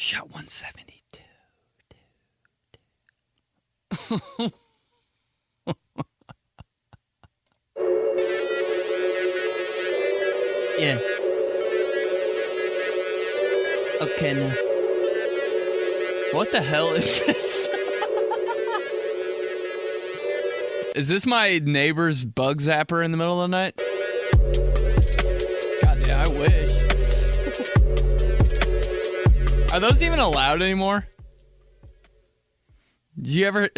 Shot 172. Yeah. Okay, now. What the hell is this? Is this my neighbor's bug zapper in the middle of the night? God damn, I wish. Are those even allowed anymore? Did you ever...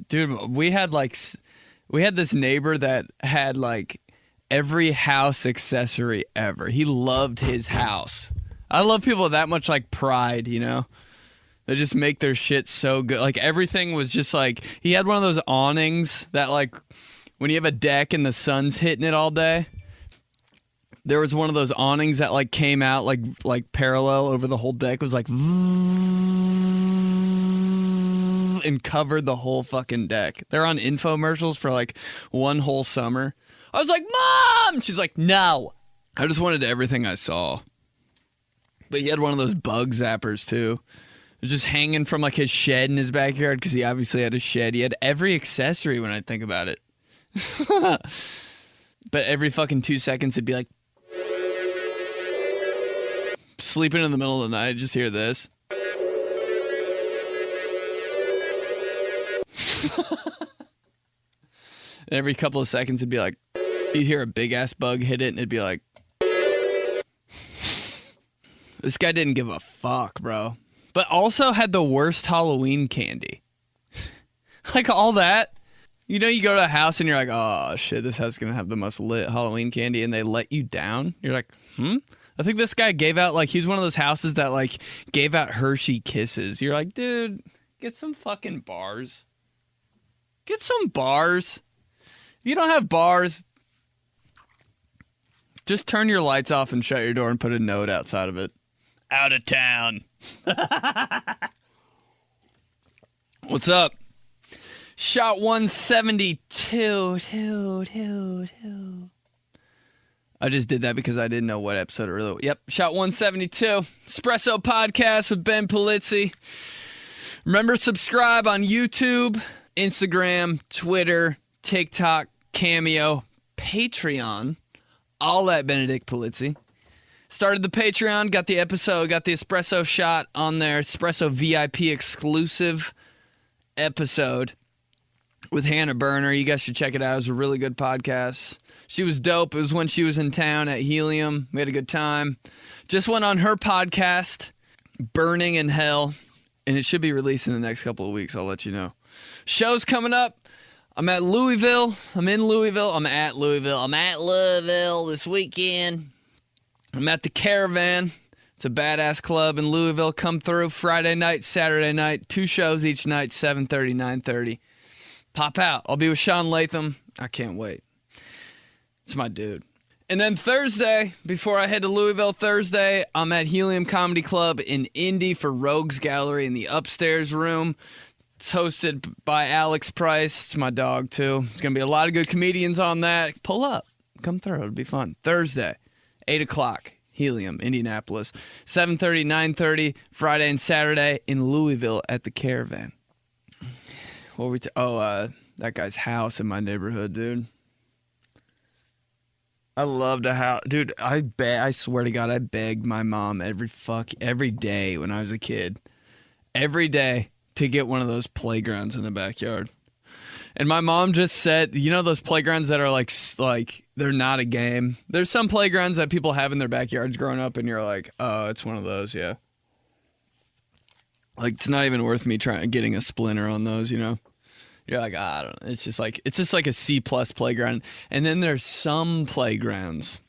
dude, we had this neighbor that had like every house accessory ever. He loved his house. I love people with that much like pride, you know? They just make their shit so good. Like everything was just like... He had one of those awnings that like... When you have a deck and the sun's hitting it all day... There was one of those awnings that like came out like parallel over the whole deck. It was like and covered the whole fucking deck. They're on infomercials for like one whole summer. I was like, Mom! She's like, no. I just wanted everything I saw. But he had one of those bug zappers too. It was just hanging from like his shed in his backyard because he obviously had a shed. He had every accessory when I think about it. But every fucking 2 seconds it'd be like, sleeping in the middle of the night, just hear this. Every couple of seconds it'd be like, you'd hear a big ass bug hit it and it'd be like, this guy didn't give a fuck, bro. But also had the worst Halloween candy. Like all that. You know, you go to a house and you're like, oh shit, this house is gonna have the most lit Halloween candy, and they let you down. You're like, I think this guy gave out, like, he's one of those houses that, like, gave out Hershey Kisses. You're like, dude, get some fucking bars. Get some bars. If you don't have bars, just turn your lights off and shut your door and put a note outside of it. Out of town. What's up? Shot 172. I just did that because I didn't know what episode it really was. Yep, Shot 172. Espresso Podcast with 𝗀𝗵𝗴. Remember, subscribe on YouTube, Instagram, Twitter, TikTok, Cameo, Patreon. All at 𝗀𝗵𝗴. Started the Patreon, got the episode, got the Espresso Shot on there. Espresso VIP exclusive episode with Hannah Berner. You guys should check it out. It was a really good podcast. She was dope. It was when she was in town at Helium. We had a good time. Just went on her podcast, Burning in Hell, and it should be released in the next couple of weeks. I'll let you know. Show's coming up. I'm at Louisville. I'm in Louisville. I'm at Louisville this weekend. I'm at the Caravan. It's a badass club in Louisville. Come through Friday night, Saturday night. 2 shows each night, 7:30, 9:30. Pop out. I'll be with Sean Latham. I can't wait. It's my dude. And then Thursday, before I head to Louisville Thursday, I'm at Helium Comedy Club in Indy for Rogues Gallery in the upstairs room. It's hosted by Alex Price. It's my dog, too. It's going to be a lot of good comedians on that. Pull up. Come through. It'll be fun. Thursday, 8 o'clock, Helium, Indianapolis. 7:30, 9:30, Friday and Saturday in Louisville at the Caravan. What were we that guy's house in my neighborhood, dude. I loved a house. Dude, I swear to God, I begged my mom every day when I was a kid. Every day to get one of those playgrounds in the backyard. And my mom just said, you know those playgrounds that are like they're not a game? There's some playgrounds that people have in their backyards growing up and you're like, oh, it's one of those, yeah. Like, it's not even worth me getting a splinter on those, you know? You're like, I don't know. It's just like a C+ playground. And then there's some playgrounds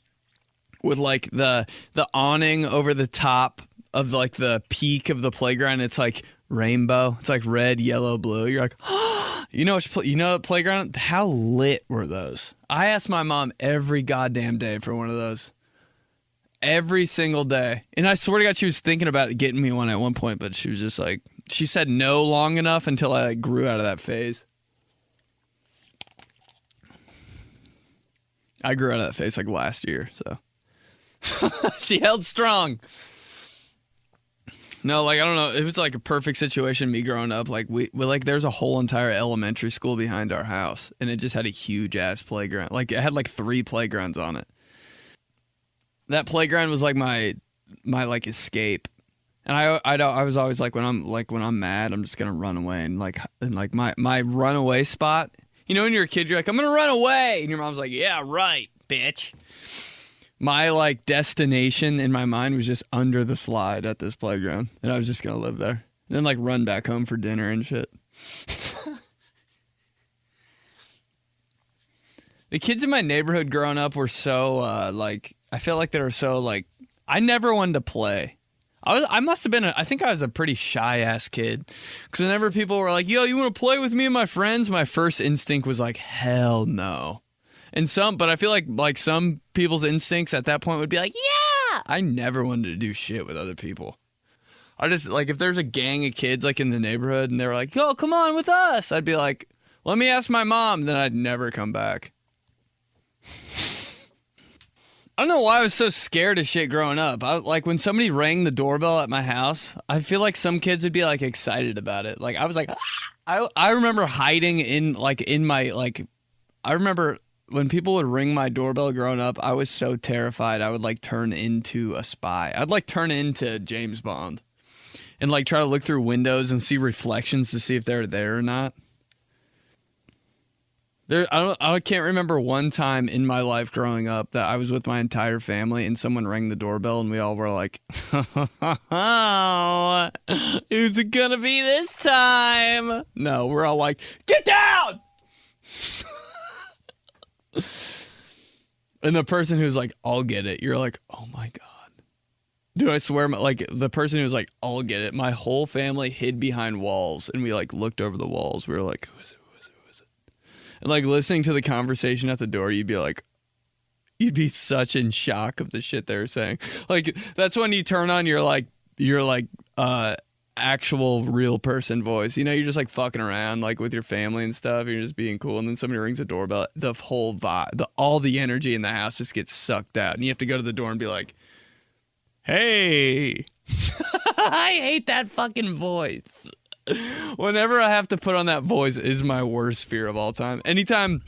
with like the awning over the top of like the peak of the playground. It's like rainbow. It's like red, yellow, blue. You're like, oh, you know what playground? How lit were those? I asked my mom every goddamn day for one of those. Every single day. And I swear to God, she was thinking about getting me one at one point, but she was just like, she said no long enough until I like grew out of that phase. I grew out of that phase like last year, so. She held strong. No, like, I don't know. It was like a perfect situation, me growing up. Like, we like, there's a whole entire elementary school behind our house, and it just had a huge ass playground. Like, it had like 3 playgrounds on it. That playground was like my like escape. And I was always like, when I'm mad, I'm just gonna run away. And my runaway spot. You know, when you're a kid, you're like, I'm gonna run away, and your mom's like, yeah, right, bitch. My like destination in my mind was just under the slide at this playground, and I was just gonna live there, and then like run back home for dinner and shit. The kids in my neighborhood growing up were so like, I feel like they were so like, I never wanted to play. I must have been I think I was a pretty shy ass kid, because whenever people were like, yo, you want to play with me and my friends, my first instinct was like, hell no. But I feel like some people's instincts at that point would be like, yeah. I never wanted to do shit with other people. I just, like, if there's a gang of kids like in the neighborhood and they were like, yo, come on with us, I'd be like, let me ask my mom. Then I'd never come back. I don't know why I was so scared of shit growing up. Like, when somebody rang the doorbell at my house, I feel like some kids would be like excited about it. Like, I was like, I remember hiding I remember when people would ring my doorbell growing up, I was so terrified I would like turn into a spy. I'd like turn into James Bond and like try to look through windows and see reflections to see if they're there or not. I can't remember one time in my life growing up that I was with my entire family and someone rang the doorbell and we all were like, oh, who's it gonna be this time? No, we're all like, get down! And the person who's like, I'll get it, you're like, oh my God. Dude, I swear, like, the person who's like, I'll get it, my whole family hid behind walls and we like looked over the walls. We were like, who is it? And like listening to the conversation at the door, you'd be such in shock of the shit they were saying. Like, that's when you turn on your actual real person voice. You know, you're just like fucking around like with your family and stuff. You're just being cool, and then somebody rings the doorbell. The whole vibe, all the energy in the house just gets sucked out, and you have to go to the door and be like, "Hey." I hate that fucking voice. Whenever I have to put on that voice is my worst fear of all time. Anytime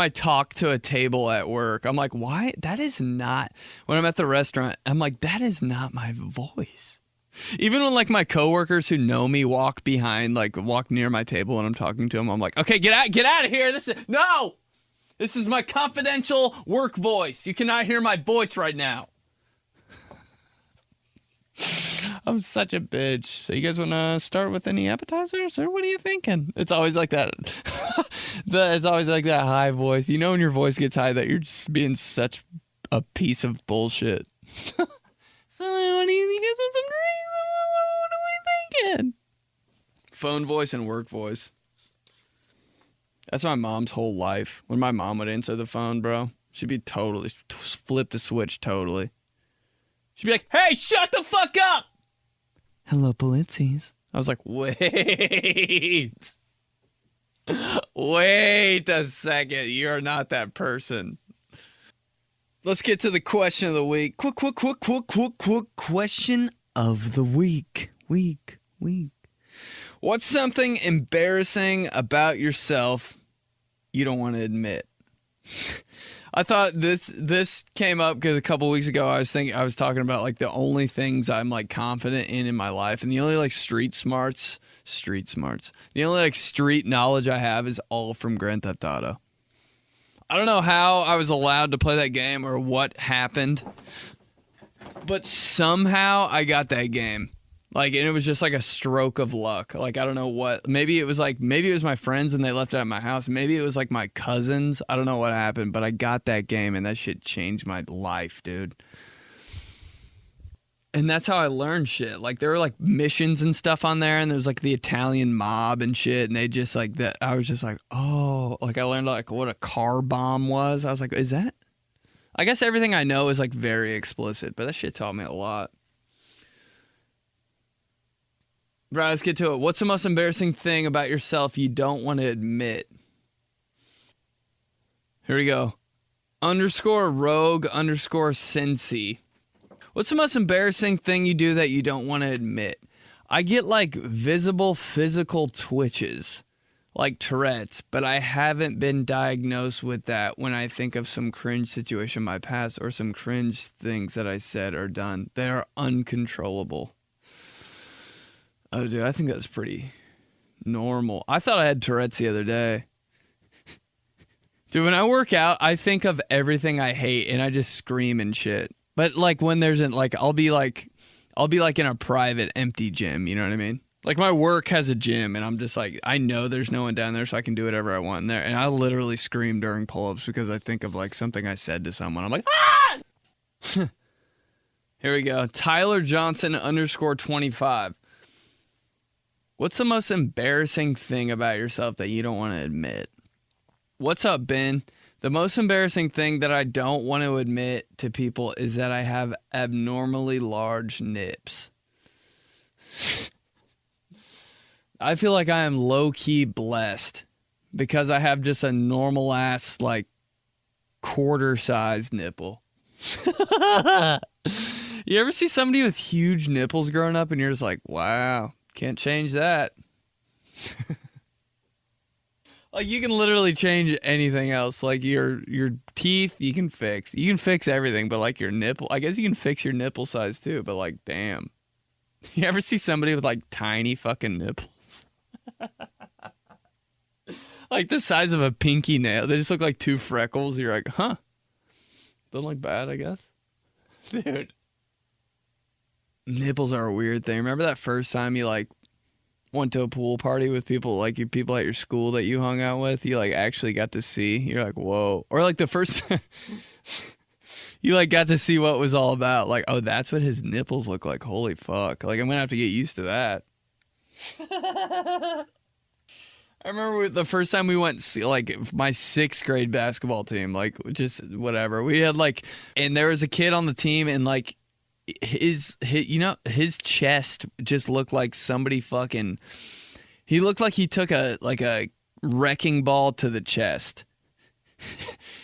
I talk to a table at work, I'm like, why? That is not, when I'm at the restaurant, I'm like, that is not my voice. Even when like my coworkers who know me walk near my table and I'm talking to them, I'm like, okay, get out of here. This is my confidential work voice. You cannot hear my voice right now. I'm such a bitch. So you guys want to start with any appetizers, or what are you thinking? It's always like that. It's always like that high voice. You know when your voice gets high that you're just being such a piece of bullshit. So what do you guys want some drinks? What are we thinking? Phone voice and work voice. That's my mom's whole life. When my mom would answer the phone, bro, she'd be totally flip the switch totally. She'd be like, hey, shut the fuck up! Hello, 𝗀𝗫𝗄𝗎. I was like, wait. Wait a second. You're not that person. Let's get to the question of the week. Quick question of the week. Week. What's something embarrassing about yourself you don't want to admit? I thought this came up because a couple weeks ago I was talking about like the only things I'm like confident in my life, and the only like street smarts. The only like street knowledge I have is all from Grand Theft Auto. I don't know how I was allowed to play that game or what happened, but somehow I got that game. Like, and it was just like a stroke of luck. Like, I don't know what. Maybe it was my friends and they left it at my house. Maybe it was like my cousins. I don't know what happened, but I got that game and that shit changed my life, dude. And that's how I learned shit. Like, there were like missions and stuff on there, and there was like the Italian mob and shit, and they just like that. I was just like, oh, like I learned like what a car bomb was. I was like, is that? I guess everything I know is like very explicit, but that shit taught me a lot. Right, let's get to it. What's the most embarrassing thing about yourself you don't want to admit? Here we go. _rogue_Cincy. What's the most embarrassing thing you do that you don't want to admit? I get like visible physical twitches, like Tourette's, but I haven't been diagnosed with that when I think of some cringe situation in my past or some cringe things that I said or done. They are uncontrollable. Oh, dude, I think that's pretty normal. I thought I had Tourette's the other day. Dude, when I work out, I think of everything I hate and I just scream and shit. But like when there's like I'll be like in a private empty gym, you know what I mean? Like my work has a gym and I'm just like, I know there's no one down there so I can do whatever I want in there. And I literally scream during pull-ups because I think of like something I said to someone. I'm like, ah! Here we go. Tyler Johnson _25. What's the most embarrassing thing about yourself that you don't want to admit? What's up, Ben? The most embarrassing thing that I don't want to admit to people is that I have abnormally large nips. I feel like I am low-key blessed because I have just a normal ass, like, quarter-sized nipple. You ever see somebody with huge nipples growing up and you're just like, wow, can't change that. Like, you can literally change anything else. Like, your teeth, you can fix. You can fix everything, but, like, your nipple, I guess you can fix your nipple size, too. But, like, damn. You ever see somebody with, like, tiny fucking nipples? Like, the size of a pinky nail. They just look like 2 freckles. You're like, huh. Doesn't look bad, I guess. Dude. Nipples are a weird thing. Remember that first time you, like, went to a pool party with people, like your people at your school that you hung out with, you like actually got to see, you're like, whoa. Or like the first you like got to see what it was all about. Like, oh, that's what his nipples look like. Holy fuck. Like, I'm gonna have to get used to that. I remember the first time we went see, like, my 6th grade basketball team, like, just whatever. We had like, and there was a kid on the team and like, his you know, his chest just looked like somebody fucking, he looked like he took a wrecking ball to the chest.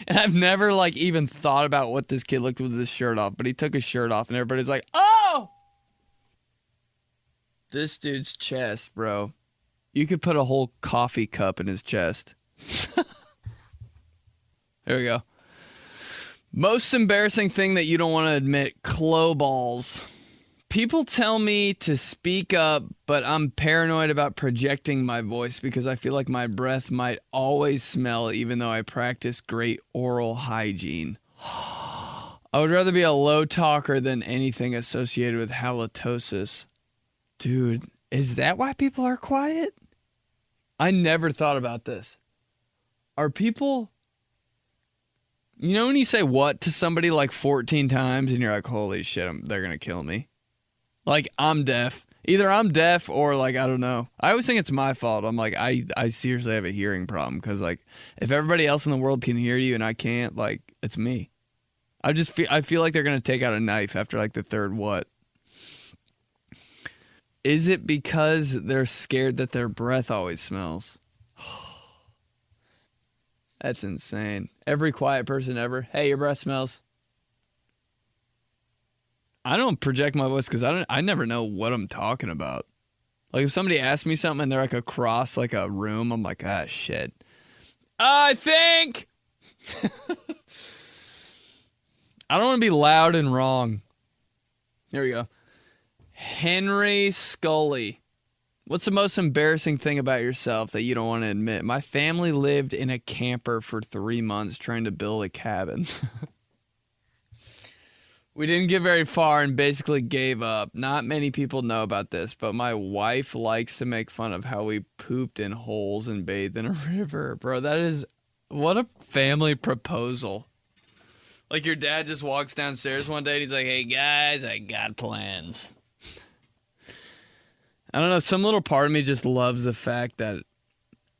And I've never like even thought about what this kid looked with his shirt off, but he took his shirt off and everybody's like, oh, this dude's chest, bro. You could put a whole coffee cup in his chest. There we go. Most embarrassing thing that you don't want to admit, clo balls. People tell me to speak up, but I'm paranoid about projecting my voice because I feel like my breath might always smell even though I practice great oral hygiene. I would rather be a low talker than anything associated with halitosis. Dude, is that why people are quiet? I never thought about this. Are people... You know when you say what to somebody like 14 times and you're like, holy shit, they're going to kill me. Like, I'm deaf. Either I'm deaf or like, I don't know. I always think it's my fault. I'm like, I seriously have a hearing problem because like if everybody else in the world can hear you and I can't, like, it's me. I feel like they're going to take out a knife after like the third what. Is it because they're scared that their breath always smells? That's insane. Every quiet person ever. Hey, your breath smells. I don't project my voice because I never know what I'm talking about. Like if somebody asks me something and they're like across like a room, I'm like, ah, shit. I think. I don't want to be loud and wrong. Here we go. Henry Scully. What's the most embarrassing thing about yourself that you don't want to admit? My family lived in a camper for 3 months trying to build a cabin. We didn't get very far and basically gave up. Not many people know about this, but my wife likes to make fun of how we pooped in holes and bathed in a river. Bro, that is... What a family proposal. Like your dad just walks downstairs one day and he's like, hey guys, I got plans. I don't know, some little part of me just loves the fact that,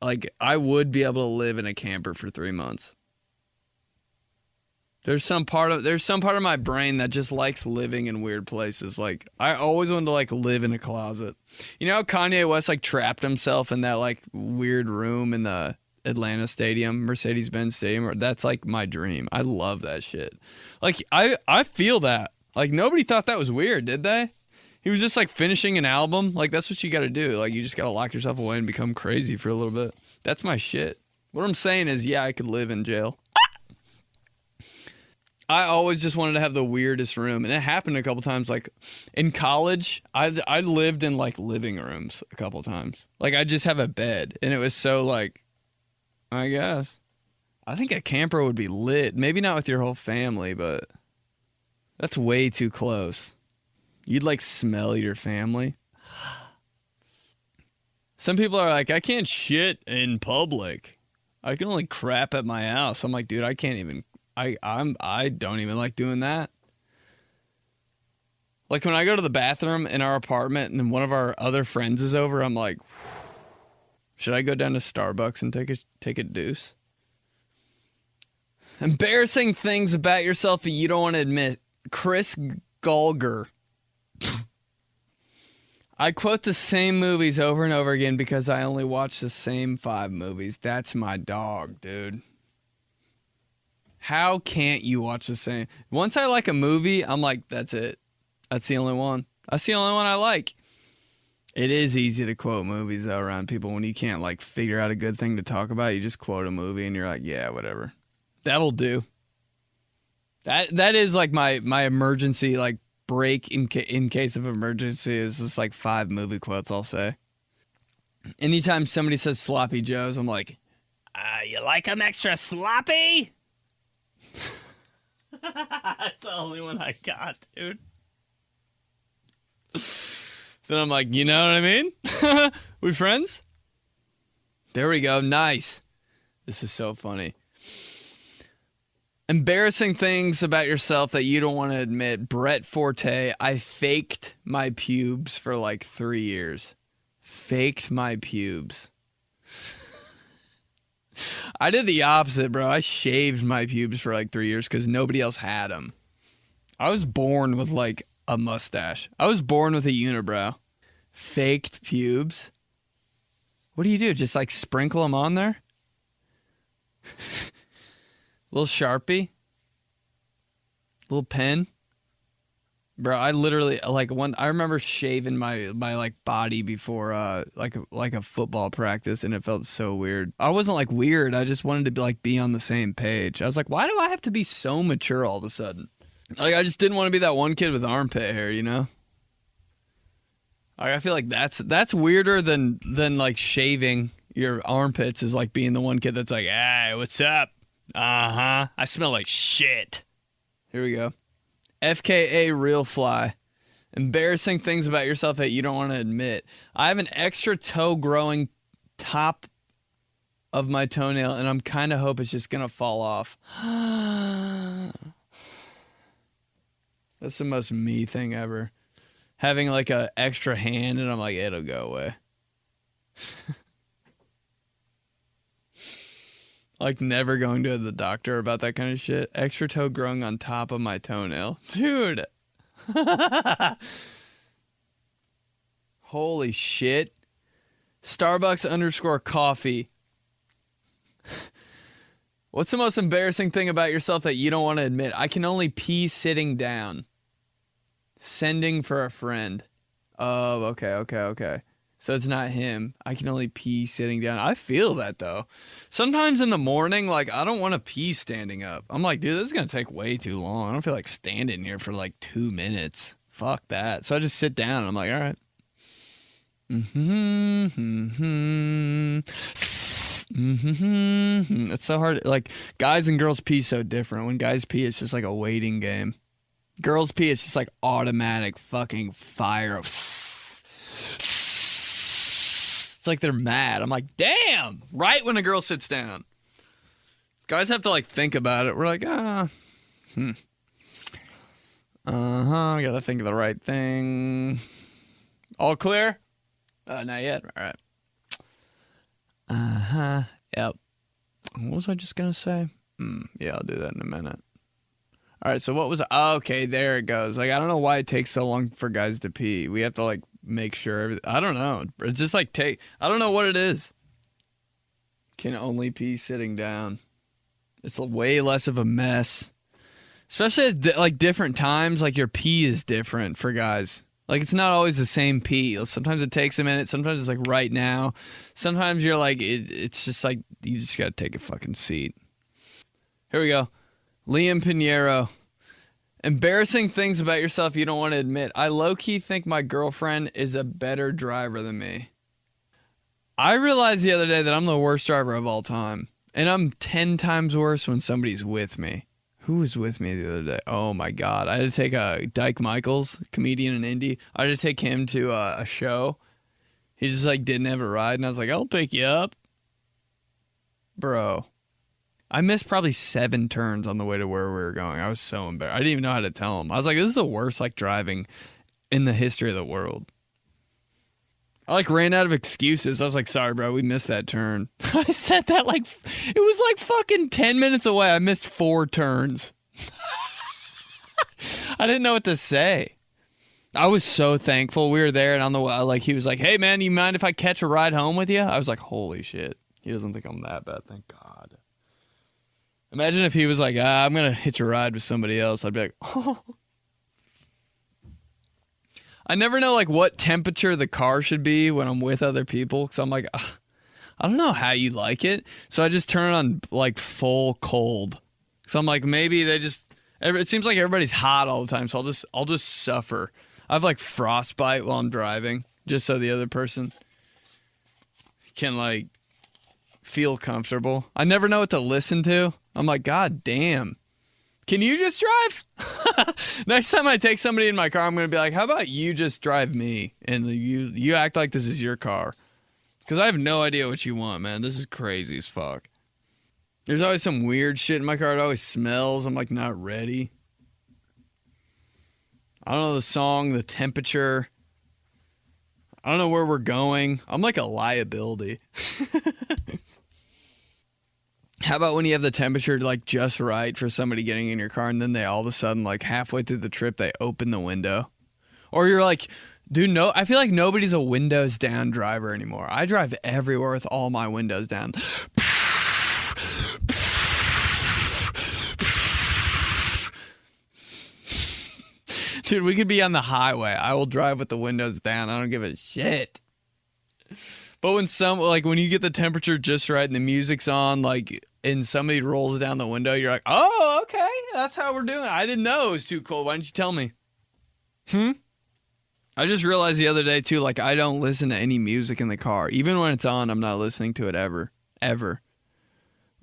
like, I would be able to live in a camper for 3 months. There's some part of my brain that just likes living in weird places. Like, I always wanted to, like, live in a closet. You know how Kanye West, like, trapped himself in that, like, weird room in the Atlanta stadium, Mercedes-Benz Stadium? That's, like, my dream. I love that shit. Like, I feel that. Like, nobody thought that was weird, did they? He was just, like, finishing an album. Like, that's what you got to do. Like, you just got to lock yourself away and become crazy for a little bit. That's my shit. What I'm saying is, yeah, I could live in jail. I always just wanted to have the weirdest room. And it happened a couple times. Like, in college, I lived in, like, living rooms a couple times. Like, I just have a bed. And it was so, like, I guess. I think a camper would be lit. Maybe not with your whole family, but that's way too close. You'd, like, smell your family. Some people are like, I can't shit in public. I can only crap at my house. I'm like, dude, I can't even. I don't even like doing that. Like, when I go to the bathroom in our apartment and then one of our other friends is over, I'm like, should I go down to Starbucks and take a deuce? Embarrassing things about yourself that you don't want to admit. 𝗀𝗃𝗀𝗀𝗀𝗀. I quote the same movies over and over again because I only watch the same 5 movies. That's my dog, dude. How can't you watch the same? Once I like a movie, I'm like, that's it. That's the only one. That's the only one I like. It is easy to quote movies, though, around people when you can't, like, figure out a good thing to talk about. You just quote a movie and you're like, yeah, whatever. That'll do. That is, like, my emergency, like, break in case of emergency is just, like, 5 movie quotes, I'll say. Anytime somebody says sloppy joes, I'm like, you like them extra sloppy? That's the only one I got, dude. Then I'm like, you know what I mean? We friends? There we go. Nice. This is so funny. Embarrassing things about yourself that you don't want to admit. Brett Forte, I faked my pubes for like 3 years. Faked my pubes. I did the opposite, bro. I shaved my pubes for like 3 years because nobody else had them. I was born with like a mustache. I was born with a unibrow. Faked pubes. What do? Just like sprinkle them on there? Little Sharpie? Little pen? Bro, I literally, like, I remember shaving my like body before like a football practice, and it felt so weird. I wasn't like weird. I just wanted to be on the same page. I was like, why do I have to be so mature all of a sudden? Like, I just didn't want to be that one kid with armpit hair, you know? Like, I feel like that's weirder than like shaving your armpits is like being the one kid that's like, hey, what's up? Uh-huh. I smell like shit. Here we go. FKA Real Fly. Embarrassing things about yourself that you don't want to admit. I have an extra toe growing top of my toenail, and I'm kind of hope it's just going to fall off. That's the most me thing ever. Having like a extra hand, and I'm like, it'll go away. Like, never going to the doctor about that kind of shit. Extra toe growing on top of my toenail. Dude. Holy shit. Starbucks_coffee. What's the most embarrassing thing about yourself that you don't want to admit? I can only pee sitting down. Sending for a friend. Oh, okay. So it's not him. I can only pee sitting down. I feel that, though. Sometimes in the morning, like, I don't want to pee standing up. I'm like, dude, this is going to take way too long. I don't feel like standing here for, like, 2 minutes. Fuck that. So I just sit down, and I'm like, all right. It's so hard. Like, guys and girls pee so different. When guys pee, it's just like a waiting game. Girls pee, it's just like automatic fucking fire. It's like they're mad. I'm like, damn, right when a girl sits down. Guys have to like think about it. We're like, I gotta think of the right thing. All clear? Not yet. All right. Yep. What was I just gonna say? Yeah, I'll do that in a minute. All right, so what was... okay, there it goes. Like, I don't know why it takes so long for guys to pee. We have to, like, make sure... I don't know. It's just, like, I don't know what it is. Can only pee sitting down. It's way less of a mess. Especially at like different times, like your pee is different for guys. Like it's not always the same pee. Sometimes it takes a minute. Sometimes it's like right now. Sometimes you're like, it's just like, you just got to take a fucking seat. Here we go. Liam Pinheiro. Embarrassing things about yourself you don't want to admit. I low-key think my girlfriend is a better driver than me. I realized the other day that I'm the worst driver of all time. And I'm 10 times worse when somebody's with me. Who was with me the other day? Oh my God. I had to take 𝗽𝗀𝗃𝗀, comedian in Indy. I had to take him to a show. He just like didn't have a ride. And I was like, I'll pick you up. Bro. I missed probably 7 turns on the way to where we were going. I was so embarrassed. I didn't even know how to tell him. I was like, this is the worst like driving in the history of the world. I like ran out of excuses. I was like, sorry, bro, we missed that turn. I said that like, it was like fucking 10 minutes away. I missed 4 turns. I didn't know what to say. I was so thankful we were there, and on the way, like, he was like, hey man, you mind if I catch a ride home with you? I was like, holy shit. He doesn't think I'm that bad, thank God. Imagine if he was like, I'm going to hitch a ride with somebody else. I'd be like, oh. I never know like what temperature the car should be when I'm with other people. Cause I'm like, I don't know how you like it. So I just turn it on like full cold. So I'm like, maybe they just, it seems like everybody's hot all the time. So I'll just suffer. I have like frostbite while I'm driving just so the other person can like feel comfortable. I never know what to listen to. I'm like, God damn. Can you just drive? Next time I take somebody in my car, I'm going to be like, how about you just drive me? And you act like this is your car. Because I have no idea what you want, man. This is crazy as fuck. There's always some weird shit in my car. It always smells. I'm like not ready. I don't know the song, the temperature. I don't know where we're going. I'm like a liability. How about when you have the temperature like just right for somebody getting in your car and then they all of a sudden like halfway through the trip they open the window? Or you're like, dude, no, I feel like nobody's a windows down driver anymore. I drive everywhere with all my windows down. Dude, we could be on the highway. I will drive with the windows down. I don't give a shit. But when you get the temperature just right and the music's on, like, and somebody rolls down the window, you're like, oh, okay, that's how we're doing it. I didn't know it was too cold. Why didn't you tell me? I just realized the other day, too, like, I don't listen to any music in the car. Even when it's on, I'm not listening to it ever. Ever.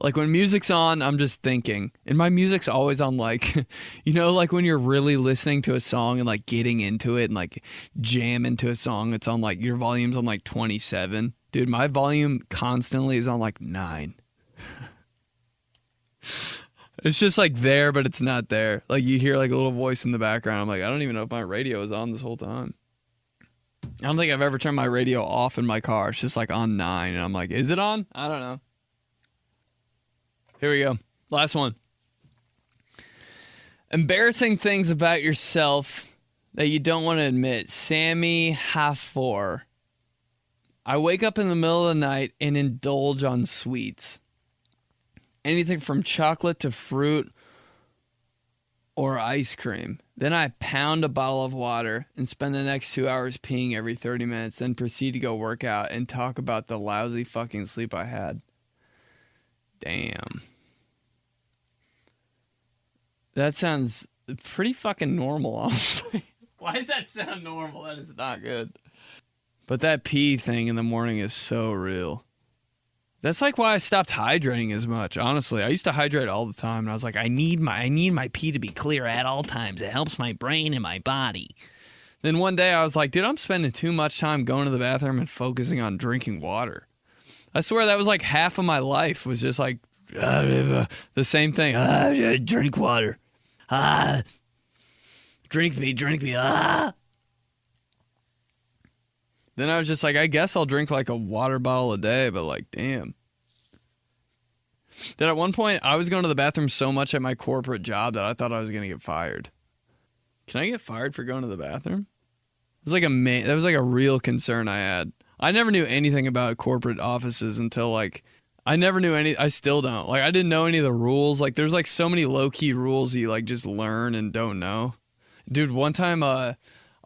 Like, when music's on, I'm just thinking. And my music's always on, like, you know, like when you're really listening to a song and, like, getting into it and, like, jam into a song, it's on, like, your volume's on, like, 27. Dude, my volume constantly is on, like, 9. It's just, like, there, but it's not there. Like, you hear, like, a little voice in the background. I'm like, I don't even know if my radio is on this whole time. I don't think I've ever turned my radio off in my car. It's just, like, on 9. And I'm like, is it on? I don't know. Here we go. Last one. Embarrassing things about yourself that you don't want to admit. 𝗪𝗪𝗃𝗀𝗃. I wake up in the middle of the night and indulge on sweets. Anything from chocolate to fruit or ice cream. Then I pound a bottle of water and spend the next 2 hours peeing every 30 minutes. Then proceed to go work out and talk about the lousy fucking sleep I had. Damn. That sounds pretty fucking normal, honestly. Why does that sound normal? That is not good. But that pee thing in the morning is so real. That's like why I stopped hydrating as much, honestly. I used to hydrate all the time, and I was like, I need my pee to be clear at all times. It helps my brain and my body. Then one day I was like, dude, I'm spending too much time going to the bathroom and focusing on drinking water. I swear that was like half of my life was just like the same thing. Drink water. Drink me. Then I was just like, I guess I'll drink like a water bottle a day, but like, damn. Then at one point, I was going to the bathroom so much at my corporate job that I thought I was going to get fired. Can I get fired for going to the bathroom? It was like that was like a real concern I had. I never knew anything about corporate offices until like I never knew any. I still don't. Like, I didn't know any of the rules. Like, there's like so many low key rules you like just learn and don't know. Dude, one time, I'll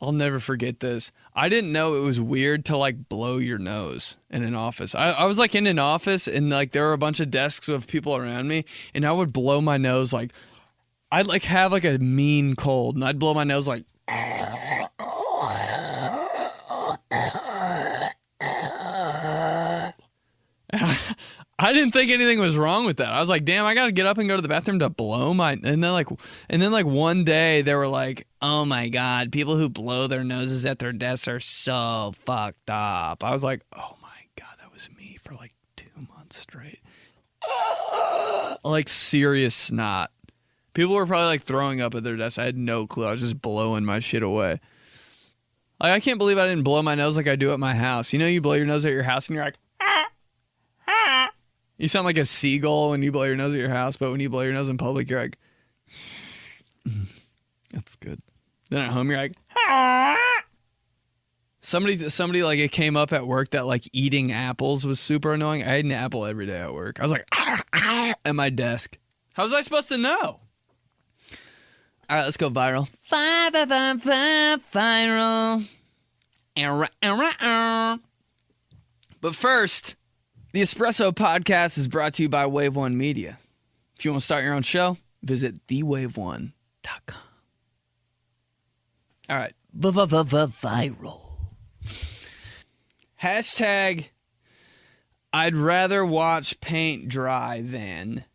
never forget this. I didn't know it was weird to like blow your nose in an office. I was like in an office and like there were a bunch of desks of people around me, and I would blow my nose like I'd like have like a mean cold, and I'd blow my nose like. I didn't think anything was wrong with that. I was like, damn, I got to get up and go to the bathroom to blow my, and then like one day they were like, oh my God, people who blow their noses at their desks are so fucked up. I was like, oh my God, that was me for like 2 months straight. Like serious snot. People were probably like throwing up at their desks. I had no clue. I was just blowing my shit away. Like, I can't believe I didn't blow my nose like I do at my house. You know, you blow your nose at your house and you're like, you sound like a seagull when you blow your nose at your house, but when you blow your nose in public, you're like, that's good. Then at home, you're like, somebody like it came up at work that like eating apples was super annoying. I ate an apple every day at work. I was like, at my desk. How was I supposed to know? All right, let's go viral. Viral. But first, the Espresso Podcast is brought to you by Wave One Media. If you want to start your own show, visit thewave1.com. All right. Viral. Hashtag, I'd rather watch paint dry than.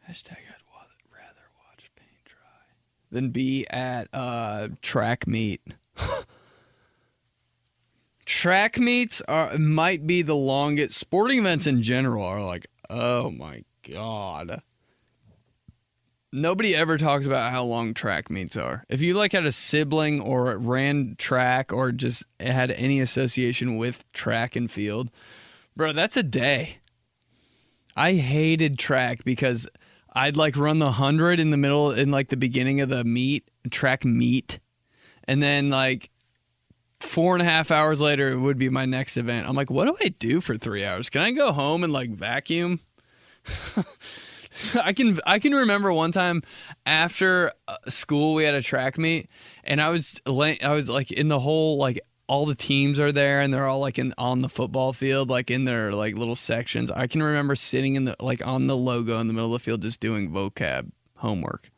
Hashtag, I'd rather watch paint dry than be at track meet. Track meets might be the longest. Sporting events in general are like, oh my God. Nobody ever talks about how long track meets are. If you like had a sibling or ran track or just had any association with track and field, bro, that's a day. I hated track because I'd like run the 100 in the middle, in like the beginning of the track meet. And then like 4.5 hours later, it would be my next event. I'm like, what do I do for 3 hours? Can I go home and like vacuum? I can remember one time after school we had a track meet, and I was like in the whole, like all the teams are there and they're all like on the football field, like in their like little sections. I can remember sitting in the like on the logo in the middle of the field just doing vocab homework.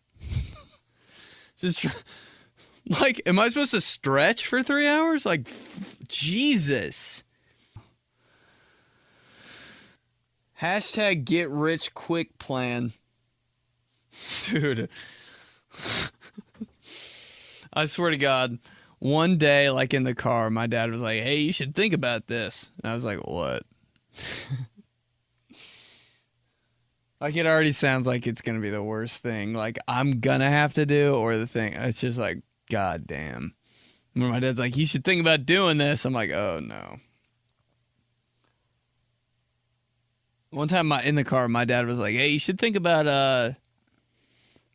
Just like, am I supposed to stretch for 3 hours? Like, Jesus. Hashtag get rich quick plan. Dude. I swear to God, one day, like in the car, my dad was like, hey, you should think about this. And I was like, what? Like, it already sounds like it's going to be the worst thing. Like, I'm going to have to do, or the thing. It's just like, God damn. When my dad's like, you should think about doing this, I'm like, oh no. One time in the car, my dad was like, hey, you should think about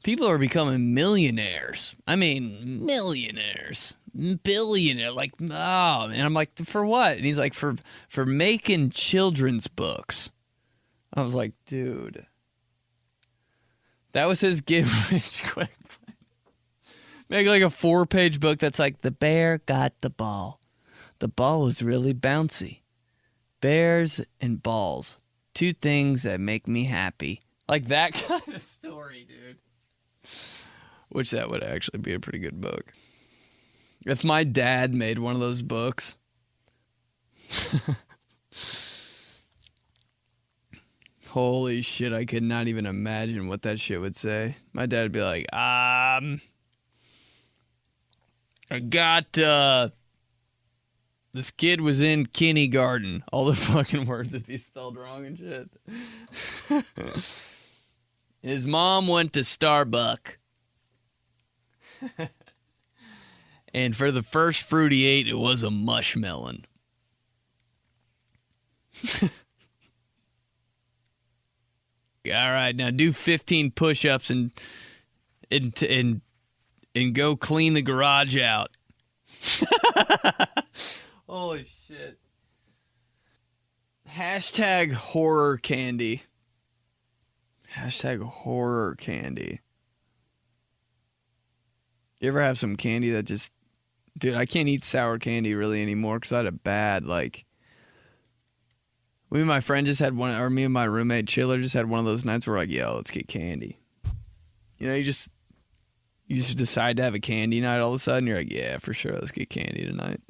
people are becoming millionaires. I mean, millionaires. Billionaire. Like, oh. And I'm like, for what? And he's like, for making children's books. I was like, dude. That was his get rich quick plan. Make like a 4-page book that's like, the bear got the ball. The ball was really bouncy. Bears and balls. 2 things that make me happy. Like that kind of story, dude. Which that would actually be a pretty good book. If my dad made one of those books. Holy shit, I could not even imagine what that shit would say. My dad would be like, I got, this kid was in kindergarten. All the fucking words would be spelled wrong and shit. His mom went to Starbucks. And for the first fruit he ate, it was a mushmelon. All right, now do 15 push-ups and go clean the garage out. Holy shit. Hashtag horror candy. Hashtag horror candy. You ever have some candy that just... Dude, I can't eat sour candy really anymore because I had a bad, like... Me and my friend just had one, or me and my roommate Chiller just had one of those nights where we're like, yo, let's get candy. You know, you just decide to have a candy night all of a sudden. You're like, yeah, for sure, let's get candy tonight.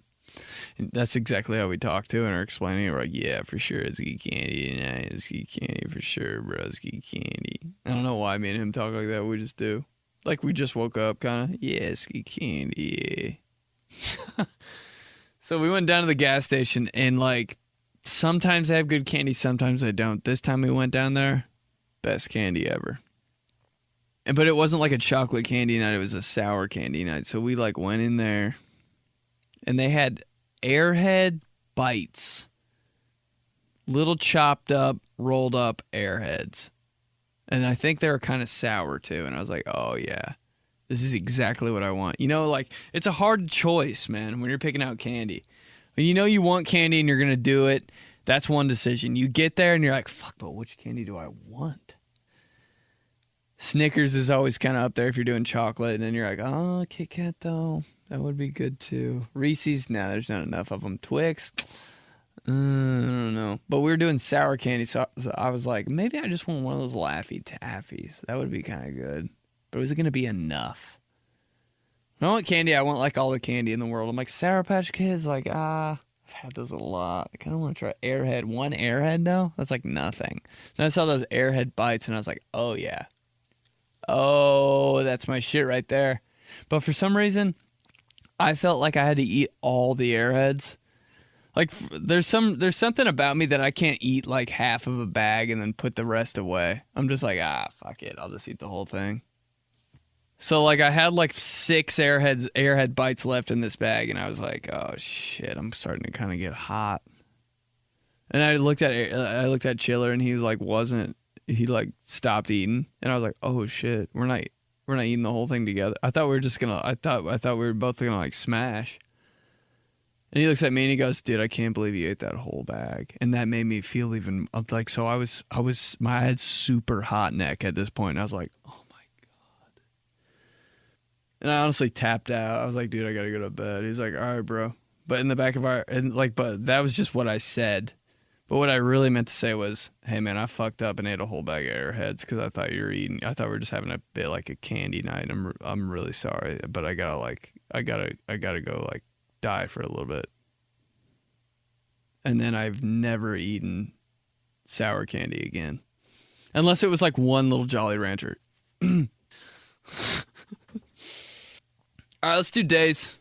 And that's exactly how we talked to and are explaining it. We're like, yeah, for sure, let's get candy tonight. Let's get candy for sure, bro. Let's get candy. I don't know why me and him talk like that. We just do. Like we just woke up, kind of. Yeah, let's get candy. So we went down to the gas station and like sometimes they have good candy, sometimes they don't. This time we went down there, best candy ever. But it wasn't like a chocolate candy night, it was a sour candy night. So we like went in there and they had Airhead bites. Little chopped up, rolled up Airheads. And I think they were kind of sour too. And I was like, oh yeah, this is exactly what I want. You know, like it's a hard choice, man, when you're picking out candy. When you know you want candy and you're going to do it, that's one decision. You get there and you're like, fuck, but which candy do I want? Snickers is always kind of up there if you're doing chocolate. And then you're like, oh, Kit Kat though. That would be good too. Reese's, nah, there's not enough of them. Twix, I don't know. But we were doing sour candy, so I was like, maybe I just want one of those Laffy Taffies. That would be kind of good. But was it going to be enough? When I want candy, I want like all the candy in the world. I'm like, Sour Patch Kids, like, I've had those a lot. I kind of want to try Airhead. One Airhead though? That's like nothing. And I saw those Airhead bites and I was like, oh yeah. Oh, that's my shit right there. But for some reason, I felt like I had to eat all the Airheads. Like there's something about me that I can't eat like half of a bag and then put the rest away. I'm just like, fuck it. I'll just eat the whole thing. So like I had like 6 Airhead bites left in this bag and I was like, oh shit, I'm starting to kind of get hot. And I looked at Chiller and he was like, he like stopped eating and I was like, oh shit, we're not eating the whole thing together. I thought we were both gonna like smash. And he looks at me and he goes, dude, I can't believe you ate that whole bag. And that made me feel even like, so I had super hot neck at this point. And I was like, oh my God. And I honestly tapped out. I was like, dude, I gotta go to bed. He's like, all right, bro. But in the back of but that was just what I said. But what I really meant to say was, hey man, I fucked up and ate a whole bag of Airheads because I thought we were just having a bit like a candy night. I'm really sorry, but I gotta go like die for a little bit. And then I've never eaten sour candy again. Unless it was like one little Jolly Rancher. All right, let's do days.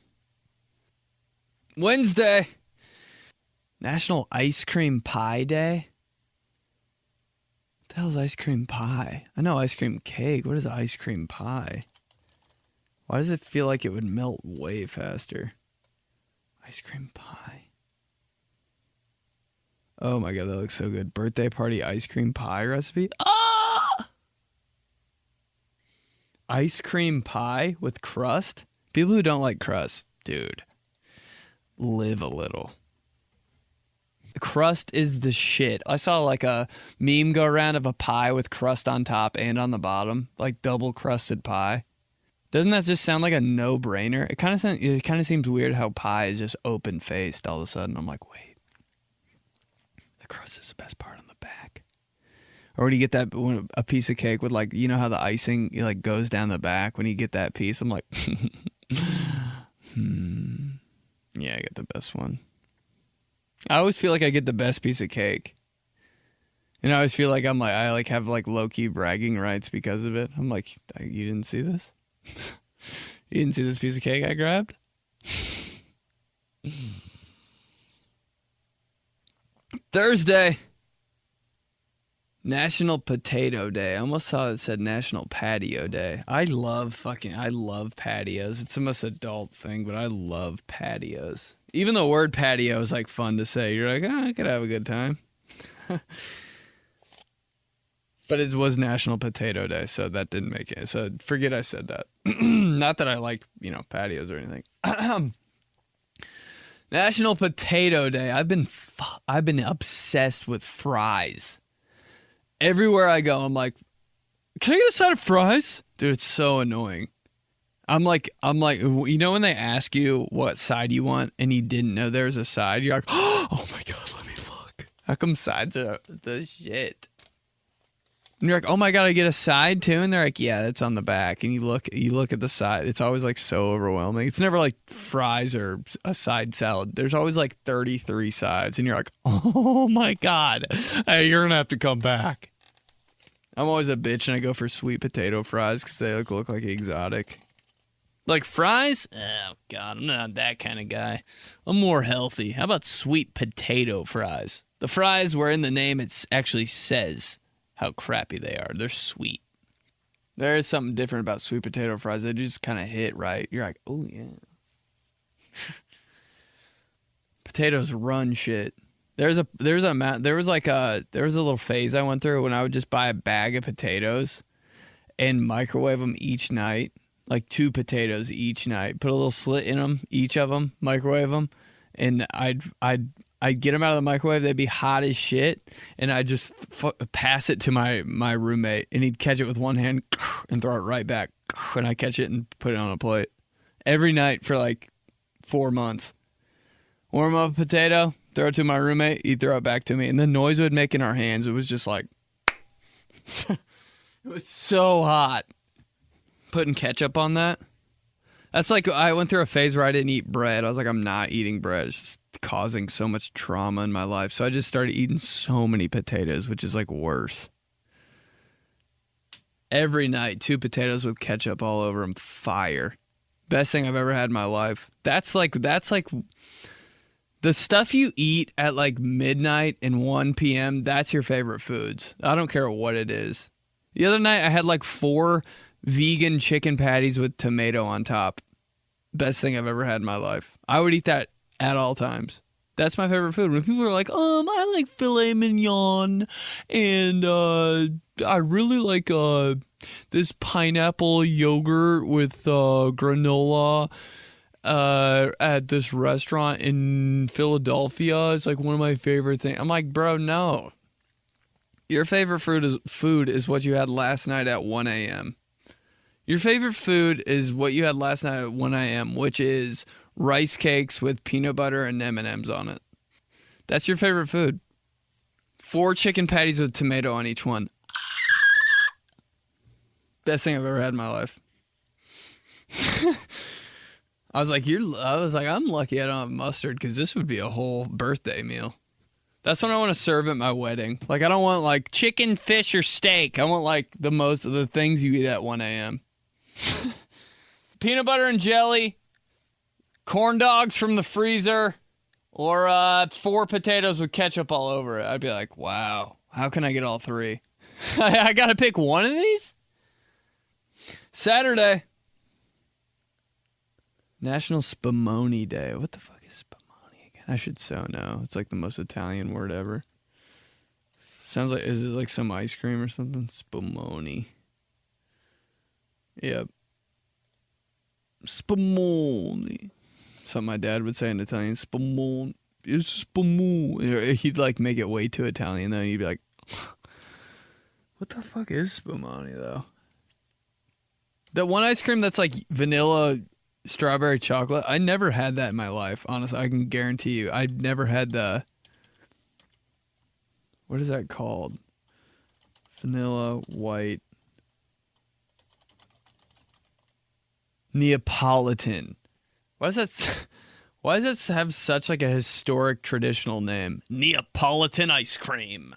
Wednesday. National Ice Cream Pie Day? What the hell's ice cream pie? I know ice cream cake. What is ice cream pie? Why does it feel like it would melt way faster? Ice cream pie. Oh my God, that looks so good. Birthday party ice cream pie recipe? Ah! Ice cream pie with crust? People who don't like crust, dude, live a little. Crust is the shit. I saw like a meme go around of a pie with crust on top and on the bottom, like double crusted pie. Doesn't that just sound like a no-brainer? It kind of seems weird how pie is just open-faced all of a sudden. I'm like, wait, the crust is the best part on the back. Or when you get that a piece of cake with like, you know how the icing like goes down the back when you get that piece. I'm like, yeah, I get the best one. I always feel like I get the best piece of cake. And I always feel like I have like low-key bragging rights because of it. I'm like, you didn't see this? You didn't see this piece of cake I grabbed? Thursday. National Potato Day. I almost saw it said National Patio Day. I love patios. It's the most adult thing, but I love patios. Even the word patio is like fun to say. You're like, I could have a good time. But it was National Potato Day, so that didn't make it. So forget I said that. Not that I liked, patios or anything. National Potato Day. I've been obsessed with fries. Everywhere I go, I'm like, can I get a side of fries? Dude, it's so annoying. I'm like, you know when they ask you what side you want and you didn't know there's a side? You're like, oh my God, let me look. How come sides are the shit? And you're like, oh my God, I get a side too? And they're like, yeah, that's on the back. And you look at the side. It's always like so overwhelming. It's never like fries or a side salad. There's always like 33 sides. And you're like, oh my God, hey, you're going to have to come back. I'm always a bitch and I go for sweet potato fries because they look like exotic. Like fries? Oh God, I'm not that kind of guy. I'm more healthy. How about sweet potato fries? The fries where in the name it actually says how crappy they are. They're sweet. There is something different about sweet potato fries. They just kind of hit right. You're like, oh yeah. Potatoes run shit. There was a little phase I went through when I would just buy a bag of potatoes and microwave them each night, like 2 potatoes each night. Put a little slit in them, each of them, microwave them, and I'd get them out of the microwave. They'd be hot as shit, and I'd just pass it to my roommate, and he'd catch it with one hand and throw it right back, and I'd catch it and put it on a plate every night for like 4 months. Warm up a potato, throw it to my roommate, he'd throw it back to me, and the noise it would make in our hands, it was just like, it was so hot. Putting ketchup on that. That's like, I went through a phase where I didn't eat bread. I was like, I'm not eating bread. It's just causing so much trauma in my life. So I just started eating so many potatoes, which is like worse. Every night, 2 potatoes with ketchup all over them. Fire. Best thing I've ever had in my life. That's like the stuff you eat at like midnight and 1 p.m., that's your favorite foods. I don't care what it is. The other night, I had like 4 vegan chicken patties with tomato on top. Best thing I've ever had in my life. I would eat that at all times. That's my favorite food. When people are like, I like filet mignon, and I really like this pineapple yogurt with granola at this restaurant in Philadelphia. It's like one of my favorite things. I'm like, bro, no. Your favorite food is what you had last night at 1 a.m. Your favorite food is what you had last night at 1 a.m., which is rice cakes with peanut butter and M&Ms on it. That's your favorite food. 4 chicken patties with tomato on each one. Best thing I've ever had in my life. I was like, I'm lucky I don't have mustard because this would be a whole birthday meal. That's what I want to serve at my wedding. Like, I don't want like chicken, fish, or steak. I want like the most of the things you eat at 1 a.m. Peanut butter and jelly, corn dogs from the freezer, or 4 potatoes with ketchup all over it. I'd be like, wow, how can I get all 3? I got to pick one of these? Saturday. National Spamoni Day. What the fuck is Spamoni again? I should so know. It's like the most Italian word ever. Sounds like, is it like some ice cream or something? Spamoni. Yep. Spamoni. Something my dad would say in Italian. Spamoni. It's Spamoni. He'd like make it way too Italian though. And he'd be like, what the fuck is Spamoni though? That one ice cream that's like vanilla, strawberry, chocolate. I never had that in my life. Honestly, I can guarantee you. I never had the... What is that called? Vanilla, white... Neapolitan. Why does that have such like a historic traditional name? Neapolitan ice cream.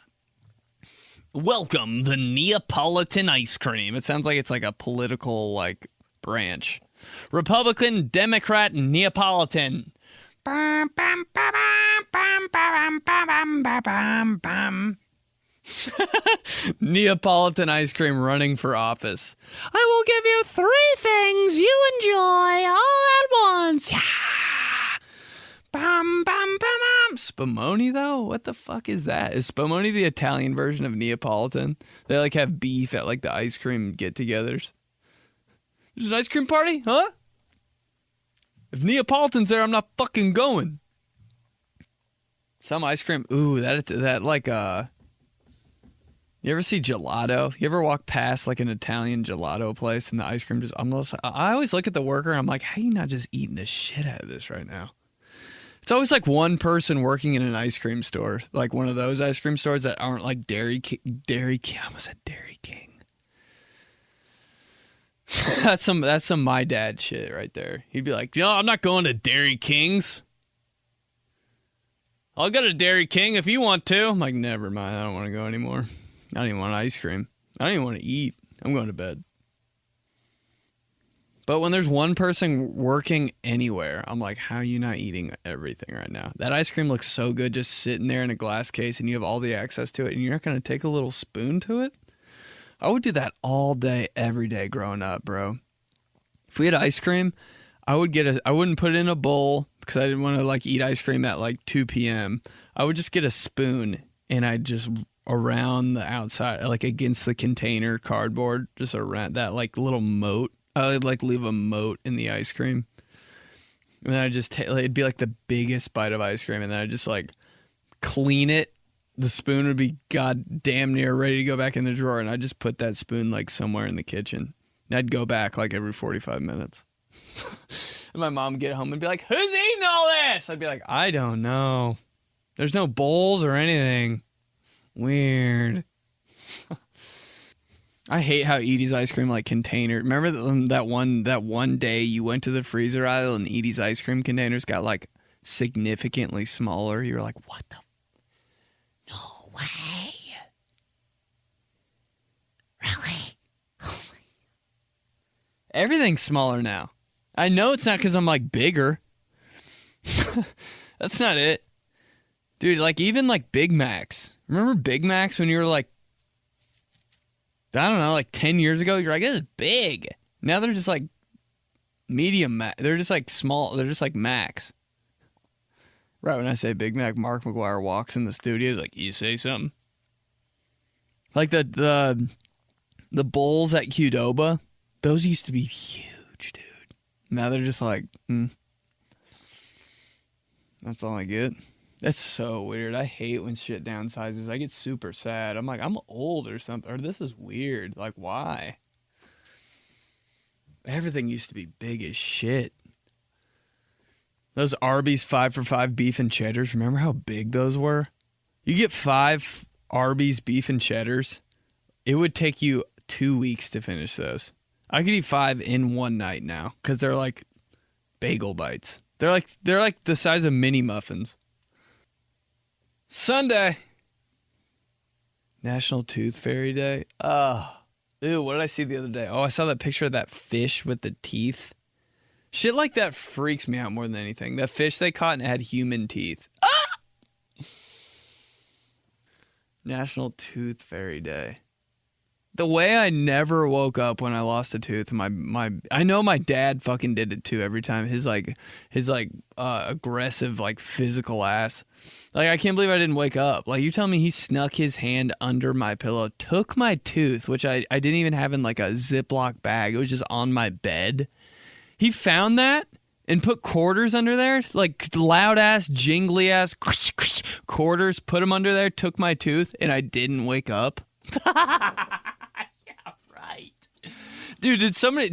Welcome the Neapolitan ice cream. It sounds like it's like a political like branch. Republican, Democrat, Neapolitan. Neapolitan ice cream running for office. I will give you 3 things you enjoy all at once. Bam, bam, bam, bam. Spumoni, though? What the fuck is that? Is Spumoni the Italian version of Neapolitan? They like have beef at like the ice cream get-togethers. There's an ice cream party? Huh? If Neapolitan's there, I'm not fucking going. Some ice cream. Ooh, that like you ever see gelato? You ever walk past like an Italian gelato place and the ice cream just I always look at the worker and I'm like, how are you not just eating the shit out of this right now? It's always like one person working in an ice cream store, like one of those ice cream stores that aren't like Dairy King. I almost said Dairy King. That's some my dad shit right there. He'd be like, I'm not going to Dairy King's. I'll go to Dairy King if you want to. I'm like, never mind. I don't want to go anymore. I don't even want ice cream. I don't even want to eat. I'm going to bed. But when there's one person working anywhere, I'm like, how are you not eating everything right now? That ice cream looks so good just sitting there in a glass case and you have all the access to it and you're not going to take a little spoon to it? I would do that all day, every day growing up, bro. If we had ice cream, I wouldn't put it in a bowl because I didn't want to like eat ice cream at like 2 p.m. I would just get a spoon and I'd just around the outside, like against the container cardboard, just around that like little moat. I would like leave a moat in the ice cream. And then I just it'd be like the biggest bite of ice cream and then I just like clean it. The spoon would be goddamn near ready to go back in the drawer and I'd just put that spoon like somewhere in the kitchen. And I'd go back like every 45 minutes. And my mom would get home and be like, who's eating all this? I'd be like, I don't know. There's no bowls or anything. Weird. I hate how Edie's ice cream like container. Remember that one day you went to the freezer aisle and Edie's ice cream containers got like significantly smaller. You were like, what the? No way. Really? Oh my. Everything's smaller now. I know it's not because I'm like bigger. That's not it. Dude, like even like Big Macs. Remember Big Macs when you were like, I don't know, like 10 years ago? You're like, this is big. Now they're just like medium Mac. They're just like small. They're just like Macs. Right when I say Big Mac, Mark McGuire walks in the studio. He's like, you say something? Like the bowls at Qdoba, those used to be huge, dude. Now they're just like, that's all I get. That's so weird. I hate when shit downsizes. I get super sad. I'm like, I'm old or something. Or this is weird. Like, why? Everything used to be big as shit. Those Arby's 5 for $5 beef and cheddars. Remember how big those were? You get 5 Arby's beef and cheddars. It would take you 2 weeks to finish those. I could eat 5 in one night now because they're like bagel bites. They're like the size of mini muffins. Sunday. National Tooth Fairy Day. Ew, what did I see the other day? Oh, I saw that picture of that fish with the teeth. Shit like that freaks me out more than anything. That fish they caught and had human teeth. National Tooth Fairy Day. The way I never woke up when I lost a tooth, I know my dad fucking did it too every time. His aggressive like physical ass. Like I can't believe I didn't wake up. Like you tell me he snuck his hand under my pillow, took my tooth, which I didn't even have in like a Ziploc bag. It was just on my bed. He found that and put quarters under there, like loud ass, jingly ass quarters, put them under there, took my tooth, and I didn't wake up. Yeah, right. Dude,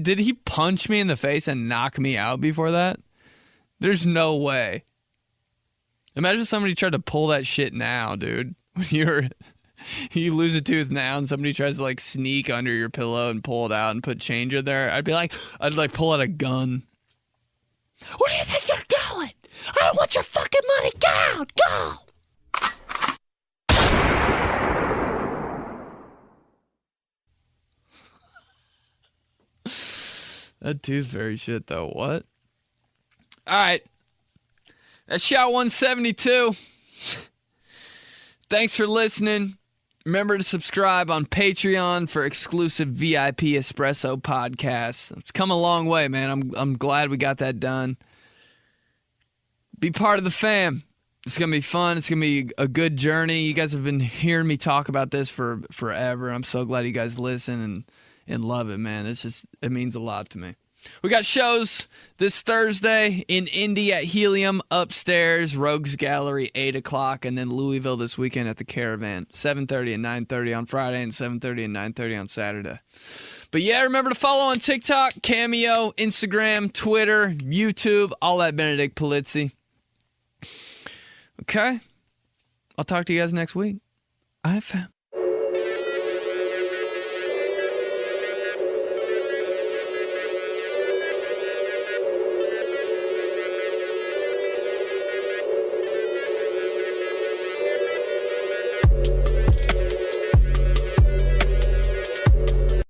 did he punch me in the face and knock me out before that? There's no way. Imagine if somebody tried to pull that shit now, dude. When you lose a tooth now and somebody tries to like sneak under your pillow and pull it out and put change in there, I'd pull out a gun. What do you think you're doing? I don't want your fucking money. Get out. Go. That tooth fairy shit, though. What? All right. That's 𝗀𝗃 Thanks for listening. Remember to subscribe on Patreon for exclusive VIP Espresso podcasts. It's come a long way, man. I'm glad we got that done. Be part of the fam. It's going to be fun. It's going to be a good journey. You guys have been hearing me talk about this for forever. I'm so glad you guys listen and love it, man. It means a lot to me. We got shows this Thursday in Indy at Helium upstairs, Rogues Gallery, 8 o'clock, and then Louisville this weekend at the Caravan, 7:30 and 9:30 on Friday and 7:30 and 9:30 on Saturday. But yeah, remember to follow on TikTok, Cameo, Instagram, Twitter, YouTube, all at 𝗏𝗏𝗃𝗃𝗃𝗃𝗃. Okay. I'll talk to you guys next week. All right, fam.